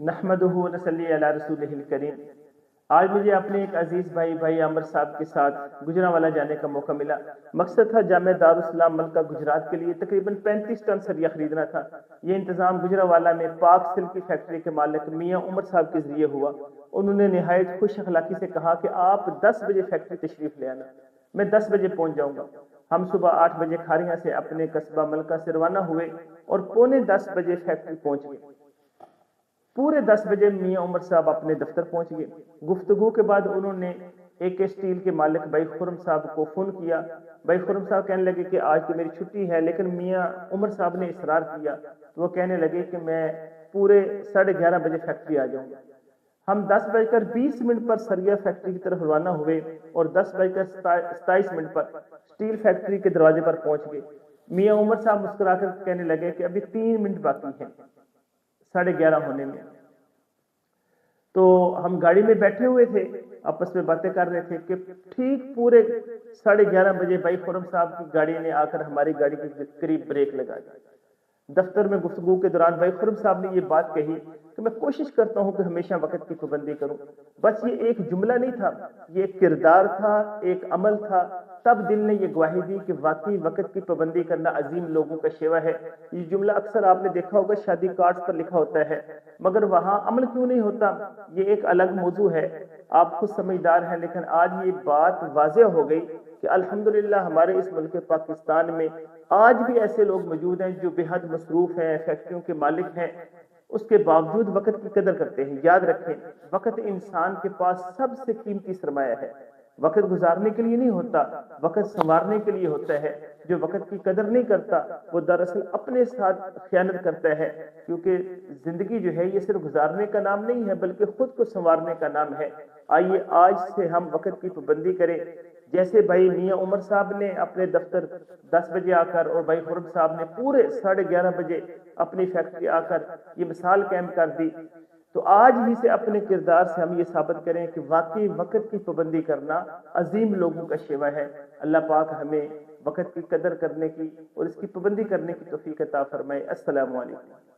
नहमदुहु व नसल्ली अला रसूलिहिल करीम। आज मुझे अपने एक अजीज भाई आमिर साहब के साथ गुजरांवाला जाने का मौका मिला। मकसद था जामिया दारुल इस्लाम मलका गुजरात के लिए तकरीबन 35 टन सरिया खरीदना था। ये इंतजाम गुजरांवाला में पाक सिल्क की फैक्ट्री के मालिक मियाँ उमर साहब के जरिए हुआ। उन्होंने निहायत खुश अखलाकी से कहा कि आप 10 बजे फैक्ट्री तशरीफ ले आना, मैं 10 बजे पहुंच जाऊंगा। हम सुबह 8 बजे खारियां से अपने कस्बा मलका से रवाना हुए और पौने 10 बजे फैक्ट्री पहुंच गए। पूरे 10 बजे मियाँ उमर साहब अपने दफ्तर पहुंच गए। गुफ्तगू के बाद उन्होंने AK स्टील के मालिक भाई खुर्रम साहब को फोन किया। भाई खुर्रम साहब कहने लगे कि आज तो मेरी छुट्टी है, लेकिन मियाँ उमर साहब ने इसरार किया तो वो कहने लगे कि मैं पूरे 11:30 बजे फैक्ट्री आ जाऊंगा। हम 10:20 पर सरिया फैक्ट्री की तरफ रवाना हुए और 10:27 पर स्टील फैक्ट्री के दरवाजे पर पहुंच गए। मियाँ उमर साहब मुस्कुराकर कहने लगे कि अभी 3 मिनट बाकी हैं 11:30 होने में। तो हम गाड़ी में बैठे हुए थे, आपस में बातें कर रहे थे कि ठीक पूरे 11:30 बजे भाई खुर्रम साहब की गाड़ी ने आकर हमारी गाड़ी के करीब ब्रेक लगा दी। दफ्तर में गुफ्तगू के दौरान भाई खुर्रम साहब ने ये बात कही कि मैं कोशिश करता हूं कि हमेशा वक्त की पाबंदी करूं। बस ये एक जुमला नहीं था, ये एक किरदार था, एक अमल था। तब दिल ने ये गवाही दी कि वाकई वक्त की पाबंदी करना अजीम लोगों का शेवा है। ये जुमला अक्सर आपने देखा होगा शादी कार्ड पर लिखा होता है, मगर वहां अमल क्यों नहीं होता, ये एक अलग मौजू है। आप खुद समझदार हैं, लेकिन आज ये बात वाज़ेह हो गई कि अल्हम्दुलिल्लाह हमारे इस मुल्क पाकिस्तान में आज भी ऐसे लोग मौजूद हैं जो बेहद मसरूफ हैं, फैक्ट्रियों के मालिक हैं, उसके बावजूद वक्त की कदर करते हैं। याद रखें, वक्त इंसान के पास सबसे कीमती सरमाया है। वक्त गुजारने के लिए नहीं होता, वक्त संवारने के लिए होता है। जो वक्त की कदर नहीं करता वो दरअसल अपने साथ खयानत करता है, क्योंकि जिंदगी जो है ये सिर्फ गुजारने का नाम नहीं है बल्कि खुद को संवारने का नाम है। आइए आज से हम वक्त की पाबंदी करें। जैसे भाई मियाँ उमर साहब ने अपने दफ्तर 10 बजे आकर और भाई खुर्रम साहब ने पूरे 11:30 बजे अपनी फैक्ट्री आकर ये मिसाल कायम कर दी, तो आज ही से अपने किरदार से हम ये साबित करें कि वाकई वक्त की पाबंदी करना अजीम लोगों का शेवा है। अल्लाह पाक हमें वक्त की कदर करने की और इसकी पाबंदी करने की तौफीक अता फरमाए। अस्सलामु अलैकुम।